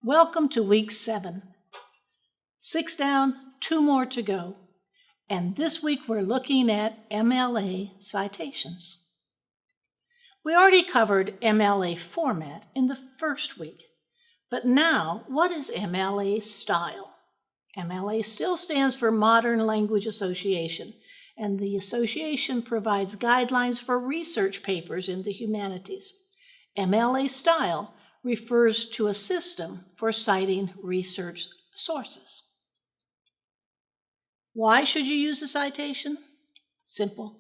Welcome to week 7. 6 down, 2 more to go. And this week we're looking at MLA citations. We already covered MLA format in the first week, but now what is MLA style? MLA still stands for Modern Language Association, and the association provides guidelines for research papers in the humanities. MLA style refers to a system for citing research sources. Why should you use a citation? Simple.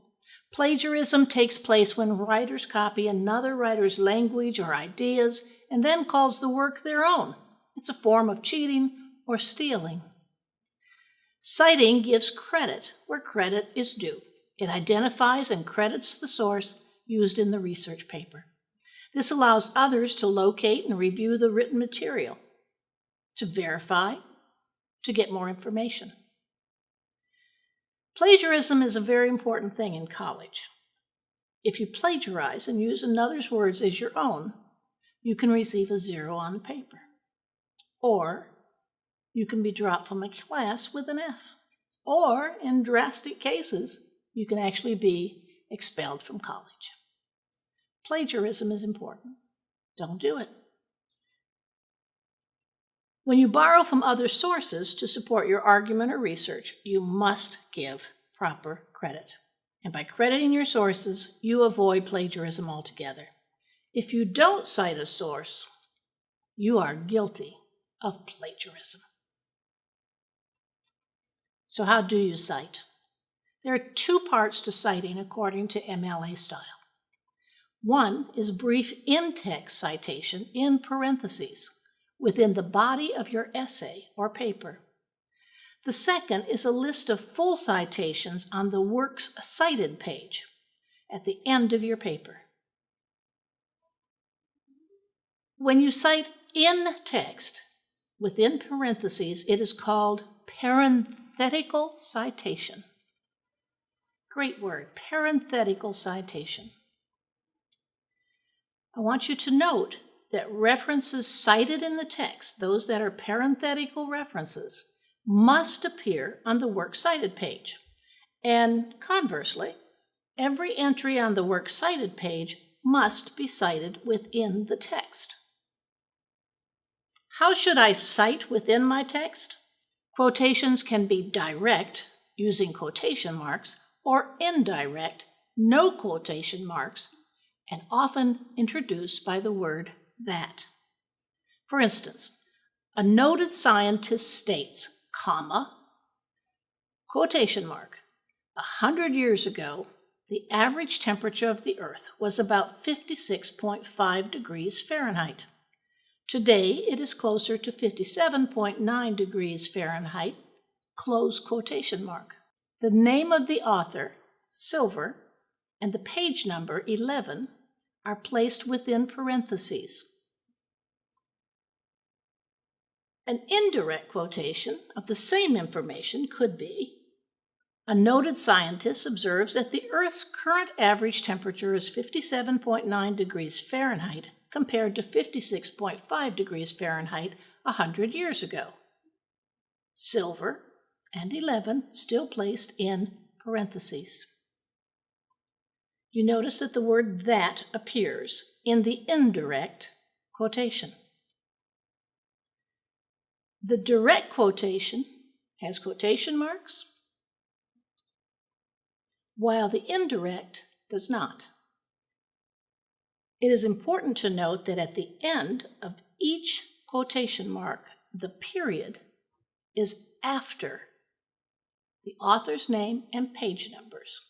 Plagiarism takes place when writers copy another writer's language or ideas and then calls the work their own. It's a form of cheating or stealing. Citing gives credit where credit is due. It identifies and credits the source used in the research paper. This allows others to locate and review the written material, to verify, to get more information. Plagiarism is a very important thing in college. If you plagiarize and use another's words as your own, you can receive a 0 on the paper. Or you can be dropped from a class with an F. Or, in drastic cases, you can actually be expelled from college. Plagiarism is important. Don't do it. When you borrow from other sources to support your argument or research, you must give proper credit. And by crediting your sources, you avoid plagiarism altogether. If you don't cite a source, you are guilty of plagiarism. So how do you cite? There are 2 parts to citing according to MLA style. One is brief in-text citation in parentheses within the body of your essay or paper. The second is a list of full citations on the works cited page at the end of your paper. When you cite in text within parentheses, it is called parenthetical citation. Great word, parenthetical citation. I want you to note that references cited in the text, those that are parenthetical references, must appear on the works cited page. And conversely, every entry on the works cited page must be cited within the text. How should I cite within my text? Quotations can be direct, using quotation marks, or indirect, no quotation marks, and often introduced by the word that. For instance, a noted scientist states, comma, quotation mark, 100 years ago, the average temperature of the Earth was about 56.5 degrees Fahrenheit. Today, it is closer to 57.9 degrees Fahrenheit, close quotation mark. The name of the author, Silver, and the page number, 11, are placed within parentheses. An indirect quotation of the same information could be, a noted scientist observes that the Earth's current average temperature is 57.9 degrees Fahrenheit compared to 56.5 degrees Fahrenheit 100 years ago. Silver and 11 still placed in parentheses. You notice that the word that appears in the indirect quotation. The direct quotation has quotation marks, while the indirect does not. It is important to note that at the end of each quotation mark, the period is after the author's name and page numbers.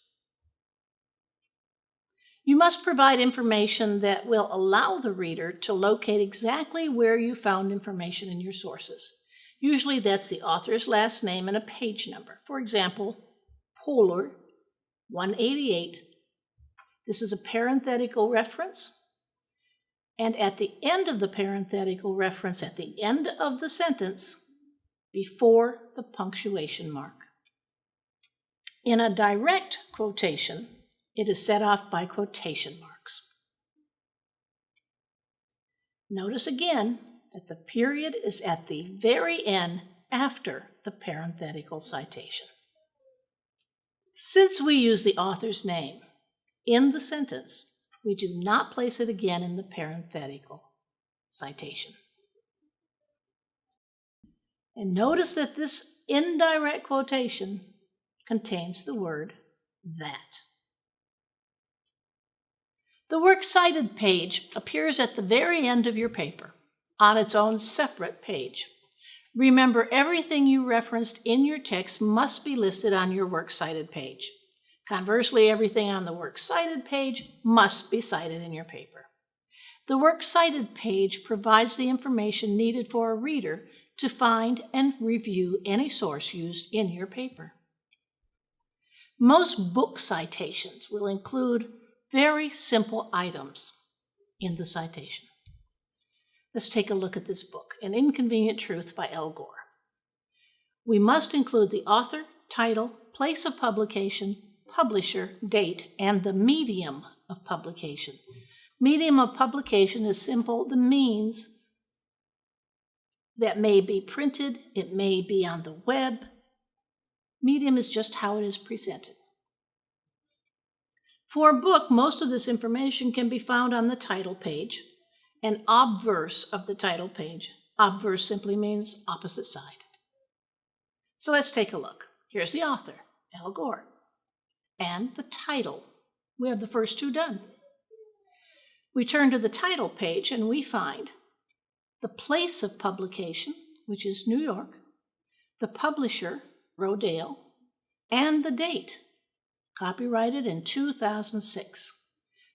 You must provide information that will allow the reader to locate exactly where you found information in your sources. Usually that's the author's last name and a page number. For example, Polar 188. This is a parenthetical reference. And at the end of the parenthetical reference, at the end of the sentence, before the punctuation mark. In a direct quotation, it is set off by quotation marks. Notice again that the period is at the very end after the parenthetical citation. Since we use the author's name in the sentence, we do not place it again in the parenthetical citation. And notice that this indirect quotation contains the word that. The works cited page appears at the very end of your paper on its own separate page. Remember, everything you referenced in your text must be listed on your works cited page. Conversely, everything on the works cited page must be cited in your paper. The works cited page provides the information needed for a reader to find and review any source used in your paper. Most book citations will include very simple items in the citation. Let's take a look at this book, An Inconvenient Truth by Al Gore. We must include the author, title, place of publication, publisher, date, and the medium of publication. Medium of publication is simple. The means that may be printed, it may be on the web. Medium is just how it is presented. For a book, most of this information can be found on the title page, an obverse of the title page. Obverse simply means opposite side. So let's take a look. Here's the author, Al Gore, and the title. We have the first two done. We turn to the title page and we find the place of publication, which is New York, the publisher, Rodale, and the date, copyrighted in 2006.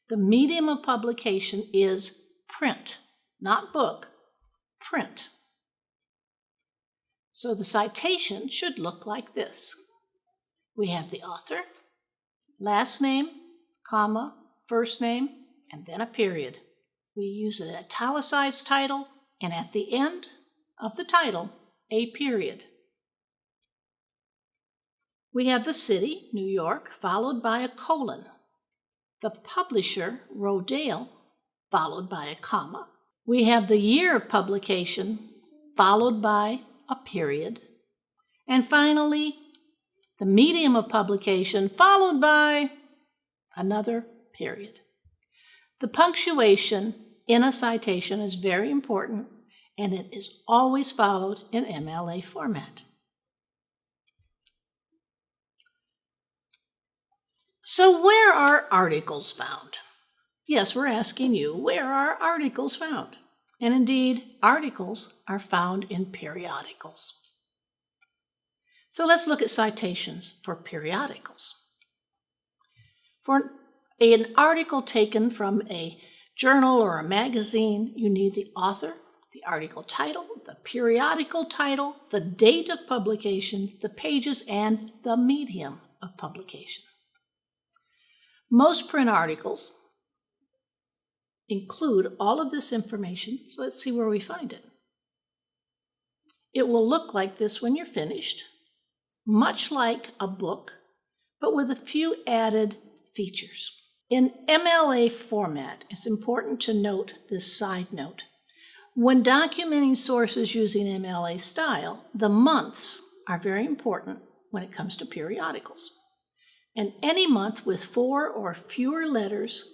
The medium of publication is print, not book, print. So the citation should look like this. We have the author, last name, comma, first name, and then a period. We use an italicized title, and at the end of the title, a period. We have the city, New York, followed by a colon. The publisher, Rodale, followed by a comma. We have the year of publication, followed by a period. And finally, the medium of publication, followed by another period. The punctuation in a citation is very important, and it is always followed in MLA format. So where are articles found? Yes, we're asking you, where are articles found? And indeed, articles are found in periodicals. So let's look at citations for periodicals. For an article taken from a journal or a magazine, you need the author, the article title, the periodical title, the date of publication, the pages, and the medium of publication. Most print articles include all of this information, so let's see where we find it. It will look like this when you're finished, much like a book, but with a few added features. In MLA format, it's important to note this side note. When documenting sources using MLA style, the months are very important when it comes to periodicals. And any month with 4 or fewer letters,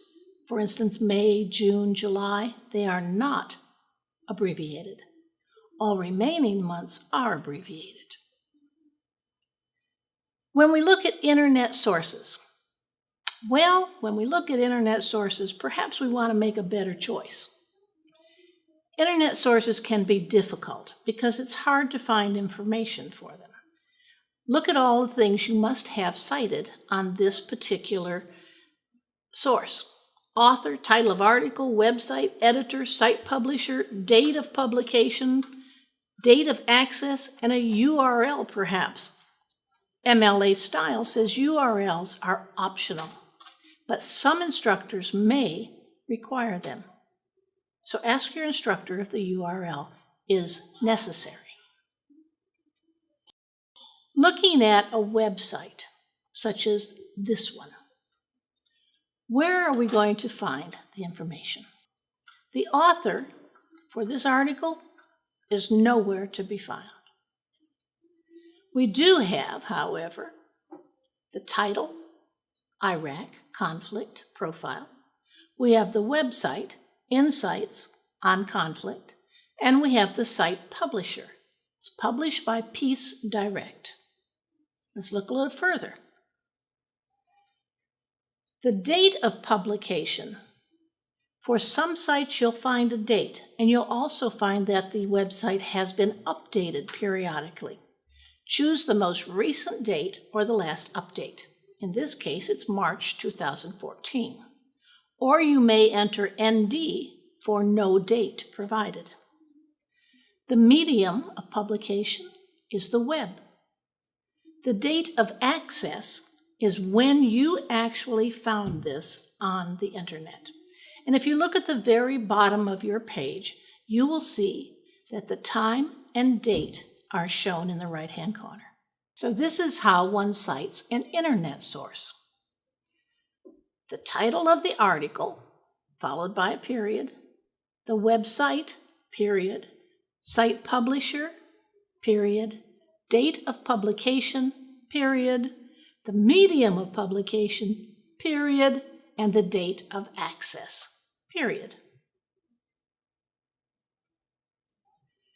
for instance, May, June, July, they are not abbreviated. All remaining months are abbreviated. When we look at internet sources, perhaps we want to make a better choice. Internet sources can be difficult because it's hard to find information for them. Look at all the things you must have cited on this particular source. Author, title of article, website, editor, site publisher, date of publication, date of access, and a URL perhaps. MLA style says URLs are optional, but some instructors may require them. So ask your instructor if the URL is necessary. Looking at a website, such as this one, where are we going to find the information? The author for this article is nowhere to be found. We do have, however, the title, Iraq Conflict Profile. We have the website, Insights on Conflict, and we have the site publisher. It's published by Peace Direct. Let's look a little further. The date of publication. For some sites, you'll find a date, and you'll also find that the website has been updated periodically. Choose the most recent date or the last update. In this case, it's March 2014. Or you may enter ND for no date provided. The medium of publication is the web. The date of access is when you actually found this on the internet. And if you look at the very bottom of your page, you will see that the time and date are shown in the right-hand corner. So this is how one cites an internet source. The title of the article, followed by a period, the website, period, site publisher, period, date of publication, period, the medium of publication, period, and the date of access, period.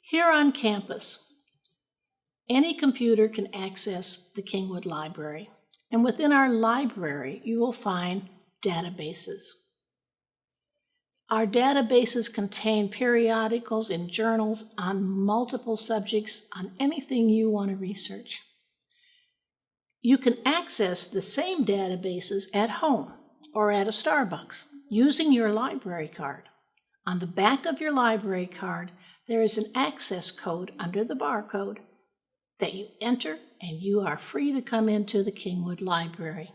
Here on campus, any computer can access the Kingwood Library, and within our library, you will find databases. Our databases contain periodicals and journals on multiple subjects on anything you want to research. You can access the same databases at home or at a Starbucks using your library card. On the back of your library card, there is an access code under the barcode that you enter, and you are free to come into the Kingwood Library.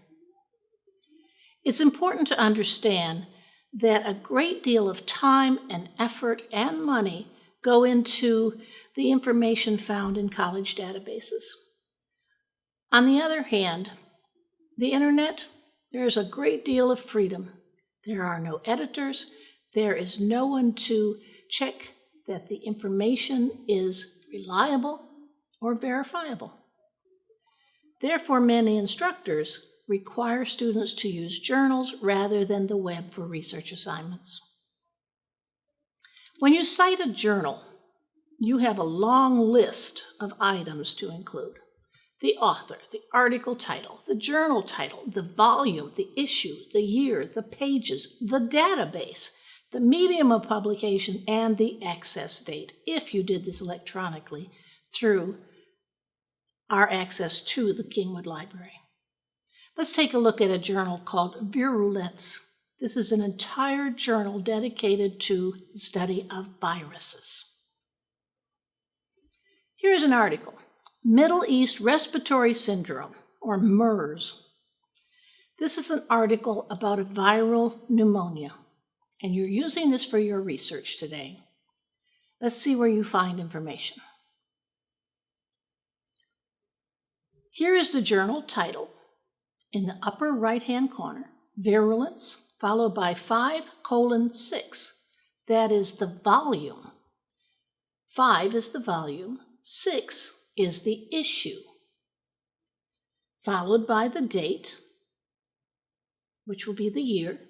It's important to understand that a great deal of time and effort and money go into the information found in college databases. On the other hand, the internet, there is a great deal of freedom. There are no editors. There is no one to check that the information is reliable or verifiable. Therefore, many instructors require students to use journals rather than the web for research assignments. When you cite a journal, you have a long list of items to include. The author, the article title, the journal title, the volume, the issue, the year, the pages, the database, the medium of publication, and the access date, if you did this electronically through our access to the Kingwood Library. Let's take a look at a journal called Virulence. This is an entire journal dedicated to the study of viruses. Here's an article, Middle East Respiratory Syndrome, or MERS. This is an article about a viral pneumonia, and you're using this for your research today. Let's see where you find information. Here is the journal title in the upper right-hand corner, Virulence, followed by 5:6. That is the volume. 5 is the volume, 6 is the issue, followed by the date, which will be the year,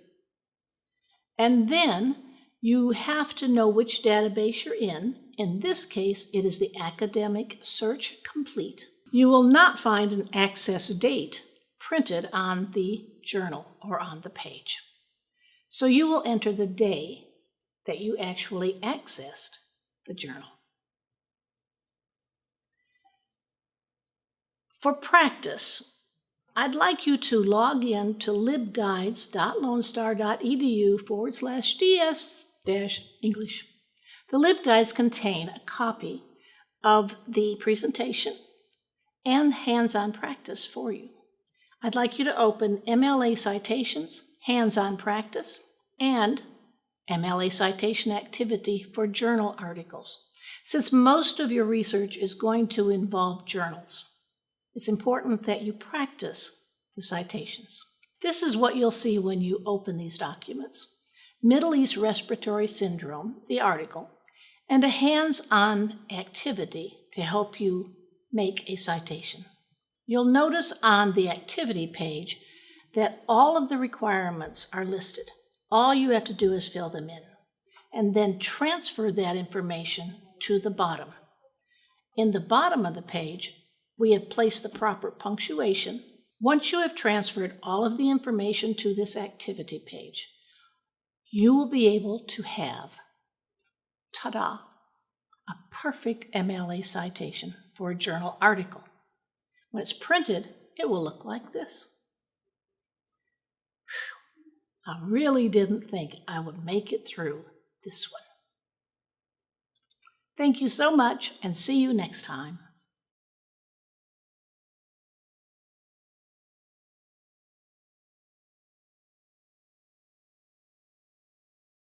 and then you have to know which database you're in. In this case, it is the Academic Search Complete. You will not find an access date printed on the journal or on the page. So you will enter the day that you actually accessed the journal. For practice, I'd like you to log in to libguides.lonestar.edu/ds-English. The LibGuides contain a copy of the presentation and hands-on practice for you. I'd like you to open MLA Citations, Hands-on Practice, and MLA Citation Activity for Journal Articles. Since most of your research is going to involve journals, it's important that you practice the citations. This is what you'll see when you open these documents. Middle East Respiratory Syndrome, the article, and a hands-on activity to help you make a citation. You'll notice on the activity page that all of the requirements are listed. All you have to do is fill them in, and then transfer that information to the bottom. In the bottom of the page, we have placed the proper punctuation. Once you have transferred all of the information to this activity page, you will be able to have, ta-da, a perfect MLA citation for a journal article. When it's printed, it will look like this. I really didn't think I would make it through this one. Thank you so much, and see you next time.